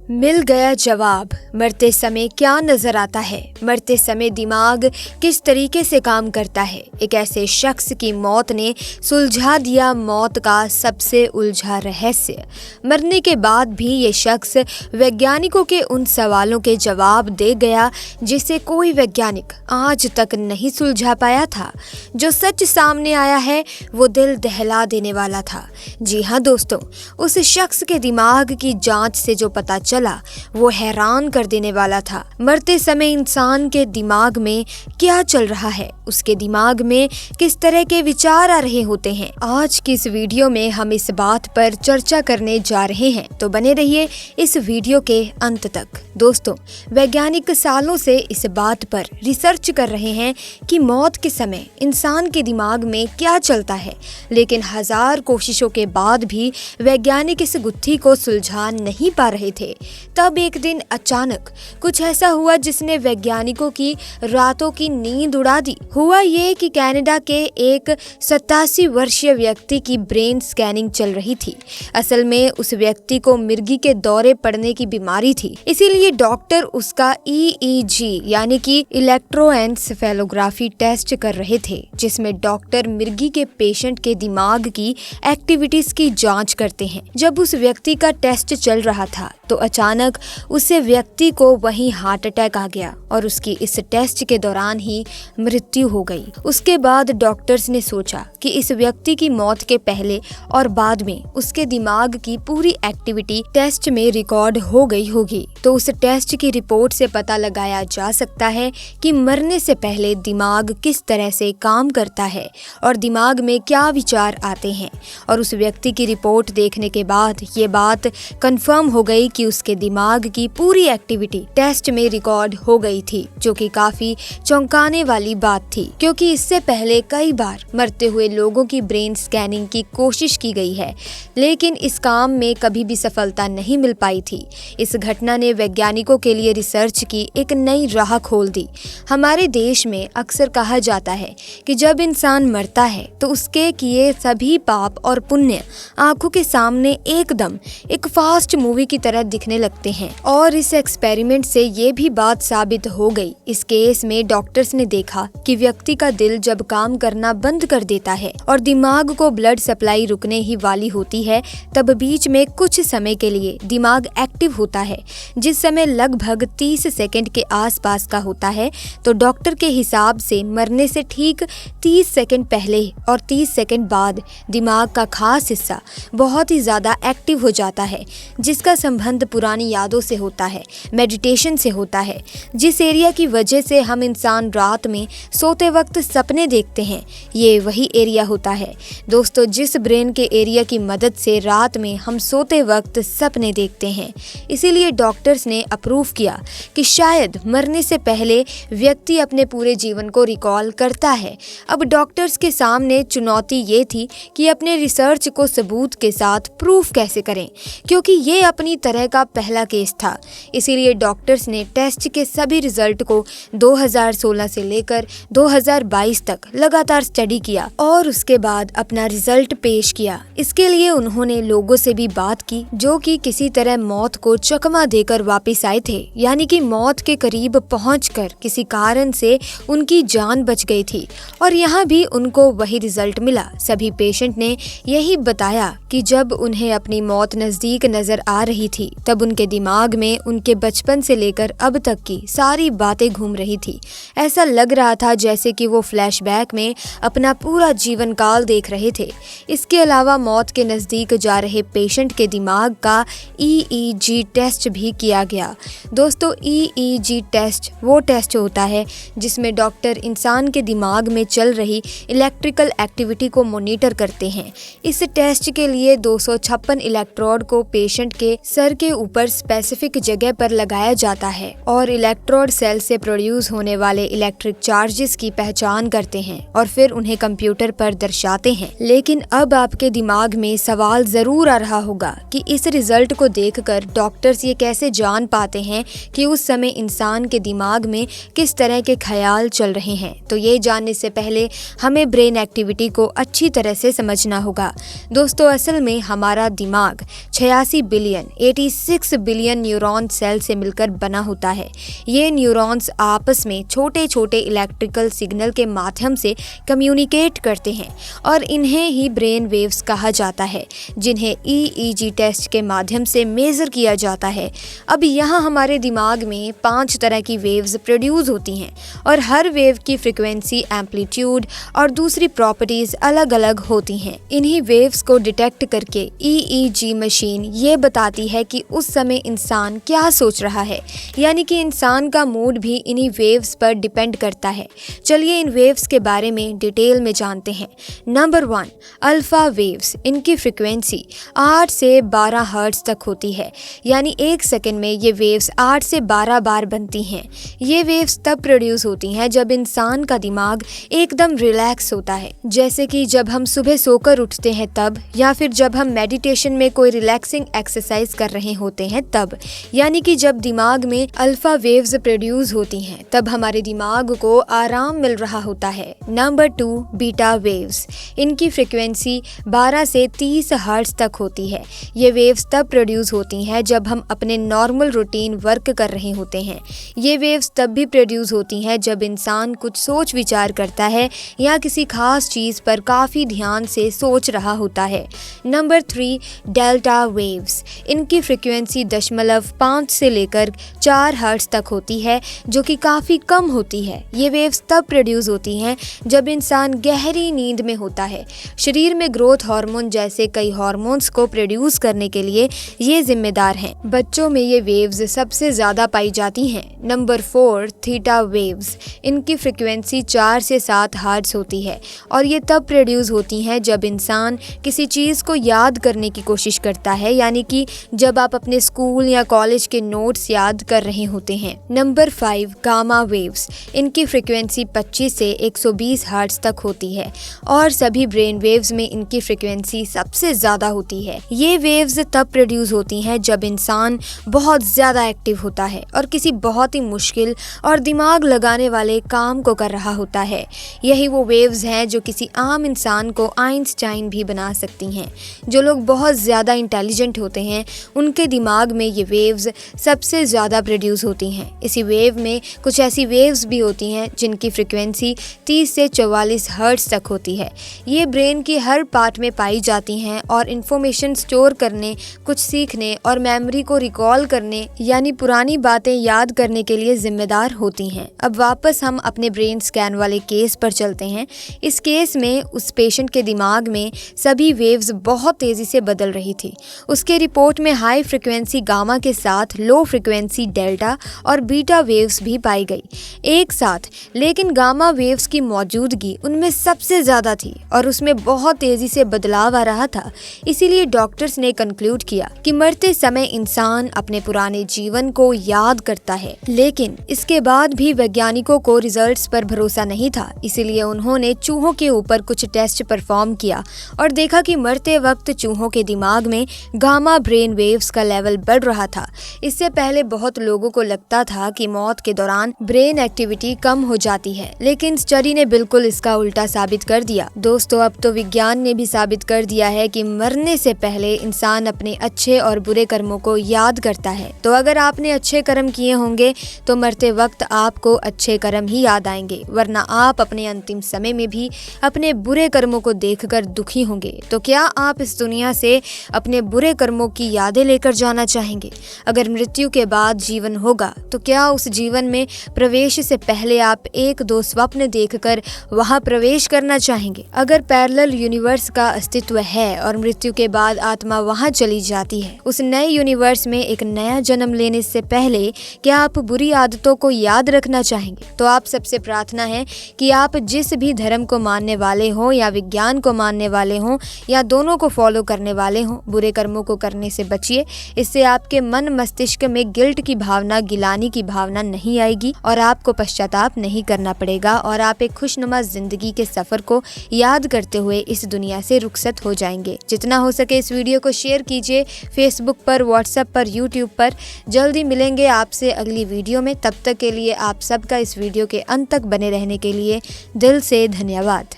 मिल गया जवाब। मरते समय क्या नजर आता है, मरते समय दिमाग किस तरीके से काम करता है। एक ऐसे शख्स की मौत ने सुलझा दिया मौत का सबसे उलझा रहस्य। मरने के बाद भी ये शख्स वैज्ञानिकों के उन सवालों के जवाब दे गया जिसे कोई वैज्ञानिक आज तक नहीं सुलझा पाया था। जो सच सामने आया है वो दिल दहला देने वाला था। जी हाँ दोस्तों, उस शख्स के दिमाग की जांच से जो पता चला वो हैरान कर देने वाला था। मरते समय इंसान के दिमाग में क्या चल रहा है, उसके दिमाग में किस तरह के विचार आ रहे होते हैं, आज की इस वीडियो में हम इस बात पर चर्चा करने जा रहे हैं। तो बने रहिए इस वीडियो के अंत तक। दोस्तों, वैज्ञानिक सालों से इस बात पर रिसर्च कर रहे हैं कि मौत के समय इंसान के दिमाग में क्या चलता है, लेकिन हजार कोशिशों के बाद भी वैज्ञानिक इस गुत्थी को सुलझा नहीं पा रहे थे। तब एक दिन अचानक कुछ ऐसा हुआ जिसने वैज्ञानिकों की रातों की नींद उड़ा दी। हुआ ये कि कनाडा के एक 87 वर्षीय व्यक्ति की ब्रेन स्कैनिंग चल रही थी। असल में उस व्यक्ति को मिर्गी के दौरे पड़ने की बीमारी थी, इसीलिए डॉक्टर उसका EEG यानी कि इलेक्ट्रोएन्सेफेलोग्राफी टेस्ट कर रहे थे, जिसमें डॉक्टर मिर्गी के पेशेंट के दिमाग की एक्टिविटीज की जांच करते हैं। जब उस व्यक्ति का टेस्ट चल रहा था तो अचानक उसे व्यक्ति को वहीं हार्ट अटैक आ गया और उसकी इस टेस्ट के दौरान ही मृत्यु हो गई। उसके बाद डॉक्टर्स ने सोचा कि इस व्यक्ति की मौत के पहले और बाद में उसके दिमाग की पूरी एक्टिविटी टेस्ट में रिकॉर्ड हो गई होगी। तो उस टेस्ट की रिपोर्ट से पता लगाया जा सकता है कि मरने से पहले दिमाग किस तरह से काम करता है और दिमाग में क्या विचार आते हैं। और उस व्यक्ति की रिपोर्ट देखने के बाद ये बात कंफर्म हो गई कि उसके दिमाग की पूरी एक्टिविटी टेस्ट में रिकॉर्ड हो गई थी, जो कि काफी चौंकाने वाली बात थी, क्योंकि इससे पहले कई बार मरते हुए लोगों की ब्रेन स्कैनिंग की कोशिश की गई है, लेकिन इस काम में कभी भी सफलता नहीं मिल पाई थी। इस घटना ने वैज्ञानिकों के लिए रिसर्च की एक नई राह खोल दी। हमारे देश में अक्सर कहा जाता है कि जब इंसान मरता है तो उसके किए सभी पाप और पुण्य आंखों के सामने एकदम एक फास्ट मूवी की तरह दिखने लगते हैं, और इस एक्सपेरिमेंट से ये भी बात साबित हो गई। इस केस में डॉक्टर्स ने देखा कि व्यक्ति का दिल जब काम करना बंद कर देता है और दिमाग को ब्लड सप्लाई रुकने ही वाली होती है, तब बीच में कुछ समय के लिए दिमाग एक्टिव होता है, जिस समय लगभग 30 सेकंड के आसपास का होता है। तो डॉक्टर के हिसाब से मरने से ठीक 30 सेकंड पहले और 30 सेकंड बाद दिमाग का खास हिस्सा बहुत ही ज्यादा एक्टिव हो जाता है, जिसका संबंध पुरानी यादों से होता है, मेडिटेशन से होता है। जिस एरिया की वजह से हम इंसान रात में सोते वक्त सपने देखते हैं, ये वही एरिया होता है दोस्तों, जिस ब्रेन के एरिया की मदद से रात में हम सोते वक्त सपने देखते हैं। इसीलिए डॉक्टर्स ने अप्रूव किया कि शायद मरने से पहले व्यक्ति अपने पूरे जीवन को रिकॉल करता है। अब डॉक्टर्स के सामने चुनौती ये थी कि अपने रिसर्च को सबूत के साथ प्रूफ कैसे करें, क्योंकि ये अपनी तरह का पहला केस था। इसीलिए डॉक्टर्स ने टेस्ट के सभी रिजल्ट को 2016 से लेकर 2022 तक लगातार स्टडी किया और उसके बाद अपना रिजल्ट पेश किया। इसके लिए उन्होंने लोगों से भी बात की जो कि किसी तरह मौत को चकमा देकर वापस आए थे, यानी कि मौत के करीब पहुंचकर किसी कारण से उनकी जान बच गई थी, और यहाँ भी उनको वही रिजल्ट मिला। सभी पेशेंट ने यही बताया कि जब उन्हें अपनी मौत नजदीक नजर आ रही थी तब उनके दिमाग में उनके बचपन से लेकर अब तक की सारी बातें घूम रही थी। ऐसा लग रहा था जैसे कि वो फ्लैशबैक में अपना पूरा जीवन काल देख रहे थे। इसके अलावा मौत के नजदीक जा रहे पेशेंट के दिमाग का EEG टेस्ट भी किया गया। दोस्तों, EEG टेस्ट वो टेस्ट होता है जिसमें डॉक्टर इंसान के दिमाग में चल रही इलेक्ट्रिकल एक्टिविटी को मॉनिटर करते हैं। इस टेस्ट के लिए 256 इलेक्ट्रोड को पेशेंट के सर के ऊपर स्पेसिफिक जगह पर लगाया जाता है और इलेक्ट्रोड सेल से प्रोड्यूस होने वाले इलेक्ट्रिक चार्जेस की पहचान करते हैं और फिर उन्हें कंप्यूटर पर दर्शाते हैं। लेकिन अब आपके दिमाग में सवाल जरूर आ रहा होगा कि इस रिजल्ट को देखकर डॉक्टर्स ये कैसे जान पाते हैं कि उस समय इंसान के दिमाग में किस तरह के ख्याल चल रहे हैं। तो ये जानने से पहले हमें ब्रेन एक्टिविटी को अच्छी तरह से समझना होगा। दोस्तों, असल में हमारा दिमाग 86 बिलियन न्यूरॉन सेल से मिलकर बना होता है। ये न्यूरॉन्स आपस में छोटे छोटे इलेक्ट्रिकल सिग्नल के माध्यम से कम्युनिकेट करते हैं और इन्हें ही ब्रेन वेव्स कहा जाता है, जिन्हें EEG टेस्ट के माध्यम से मेजर किया जाता है। अब यहाँ हमारे दिमाग में 5 तरह की वेव्स प्रोड्यूस होती हैं और हर वेव की फ्रीक्वेंसी, एम्पलीट्यूड और दूसरी प्रॉपर्टीज अलग अलग होती हैं। इन्हीं वेव्स को डिटेक्ट करके EEG मशीन ये बताती है कि उस समय इंसान क्या सोच रहा है, यानी कि इंसान का मूड भी इन्हीं वेव्स पर डिपेंड करता है। चलिए इन वेव्स के बारे में डिटेल में जानते हैं। Number 1, alpha waves. इनकी फ्रीक्वेंसी 8 से 12 हर्ट्ज तक होती है, यानी 1 सेकंड में ये वेव्स 8 से 12 बार बनती हैं। ये वेव्स तब प्रोड्यूस होती हैं जब इंसान का दिमाग एकदम रिलैक्स होता है, जैसे कि जब हम सुबह सोकर उठते हैं तब, या फिर जब हम मेडिटेशन में कोई रिलैक्सिंग एक्सरसाइज कर रहे होते हैं तब। यानी कि जब दिमाग में अल्फा वेव्स प्रोड्यूस होती हैं तब हमारे दिमाग को आराम मिल रहा होता है। Number 2, beta waves. इनकी फ्रीक्वेंसी 12 से 30 हर्ट्ज तक होती है। ये वेव्स तब प्रोड्यूस होती हैं जब हम अपने नॉर्मल रूटीन वर्क कर रहे होते हैं। ये वेव्स तब भी प्रोड्यूस होती हैं जब इंसान कुछ सोच विचार करता है या किसी खास चीज पर काफी ध्यान से सोच रहा होता है। Number 3, delta waves. इनकी फ्रीक्वेंसी 0.5 से लेकर 4 हर्ट्ज तक होती है, जो कि काफी कम होती है। ये वेव्स तब प्रोड्यूस होती हैं जब इंसान गहरी नींद में होता है। शरीर में ग्रोथ हार्मोन जैसे कई हार्मोन्स को प्रोड्यूस करने के लिए ये जिम्मेदार हैं। बच्चों में ये वेव्स सबसे ज्यादा पाई जाती हैं। Number 4, theta waves. इनकी फ्रीक्वेंसी 4 से 7 हर्ट्ज होती है और ये तब प्रोड्यूस होती हैं जब इंसान किसी चीज को याद करने की कोशिश करता है, यानी कि जब आप अपने स्कूल या कॉलेज के नोट्स याद कर रहे होते हैं। Number 5, gamma waves. इनकी फ्रीक्वेंसी 25 से 120 हर्ट्ज तक होती है और सभी ब्रेन वेव्स में इनकी फ्रीक्वेंसी सबसे ज्यादा होती है। ये वेव्स तब प्रोड्यूस होती हैं जब इंसान बहुत ज्यादा एक्टिव होता है और किसी बहुत ही मुश्किल और दिमाग लगाने वाले काम को कर रहा होता है। यही वो वेव्स हैं जो किसी आम इंसान को आइंस्टाइन भी बना सकती हैं। जो लोग बहुत ज्यादा इंटेलिजेंट होते हैं उनके दिमाग में ये वेव्स सबसे ज़्यादा प्रोड्यूस होती हैं। इसी वेव में कुछ ऐसी वेव्स भी होती हैं जिनकी फ्रीक्वेंसी 30 से 44 हर्ट्ज तक होती है। ये ब्रेन की हर पार्ट में पाई जाती हैं और इन्फॉर्मेशन स्टोर करने, कुछ सीखने और मेमोरी को रिकॉल करने, यानी पुरानी बातें याद करने के लिए जिम्मेदार होती हैं। अब वापस हम अपने ब्रेन स्कैन वाले केस पर चलते हैं। इस केस में उस पेशेंट के दिमाग में सभी वेव्स बहुत तेज़ी से बदल रही थी। उसके रिपोर्ट में हाई फ्रिक्वेंसी गामा के साथ लो फ्रिक्वेंसी डेल्टा और बीटा वेव्स भी पाई गई एक साथ, लेकिन गामा वेव्स की मौजूदगी उनमें सबसे ज़्यादा थी और उसमें बहुत तेज़ी से बदलाव आ रहा था। इसीलिए डॉक्टर्स ने कंक्लूड किया कि मरते समय इंसान अपने पुराने जीवन को याद करता है। लेकिन इसके बाद भी वैज्ञानिकों को रिजल्ट्स पर भरोसा नहीं था, इसीलिए उन्होंने चूहों के ऊपर कुछ टेस्ट परफॉर्म किया और देखा कि मरते वक्त चूहों के दिमाग में गामा ब्रेन वेव्स का लेवल बढ़ रहा था। इससे पहले बहुत लोगों को लगता था कि मौत के दौरान ब्रेन एक्टिविटी कम हो जाती है, लेकिन स्टडी ने बिल्कुल इसका उल्टा साबित कर दिया। दोस्तों, अब तो विज्ञान ने भी साबित कर दिया है कि मरने से पहले इंसान अपने अच्छे और बुरे कर्मों को याद करता है। तो अगर आपने अच्छे कर्म किए होंगे तो मरते वक्त आपको अच्छे कर्म ही याद आएंगे, वरना आप अपने अंतिम समय में भी अपने बुरे कर्मों को देखकर दुखी होंगे। तो क्या आप इस दुनिया से अपने बुरे कर्मों की यादें लेकर जाना चाहेंगे? अगर मृत्यु के बाद जीवन होगा तो क्या उस जीवन में प्रवेश से पहले आप 1-2 स्वप्न देखकर वहां प्रवेश करना चाहेंगे? अगर पैरेलल यूनिवर्स का अस्तित्व है और मृत्यु के बाद आत्मा वहां चली जाती है, उस नए यूनिवर्स में एक नया जन्म लेने से पहले क्या आप बुरी आदतों को याद रखना चाहेंगे? तो आप सबसे प्रार्थना है कि आप जिस भी धर्म को मानने वाले हो या विज्ञान को मानने वाले हो या दोनों को फॉलो करने वाले हो, बुरे कर्मों को करने से बचिए। इससे आपके मन मस्तिष्क में गिल्ट की भावना, गिलानी की भावना नहीं आएगी और आपको पश्चाताप नहीं करना करना पड़ेगा और आप एक खुशनुमा ज़िंदगी के सफ़र को याद करते हुए इस दुनिया से रुखसत हो जाएंगे। जितना हो सके इस वीडियो को शेयर कीजिए, फेसबुक पर, व्हाट्सएप पर, यूट्यूब पर। जल्दी मिलेंगे आपसे अगली वीडियो में। तब तक के लिए आप सबका इस वीडियो के अंत तक बने रहने के लिए दिल से धन्यवाद।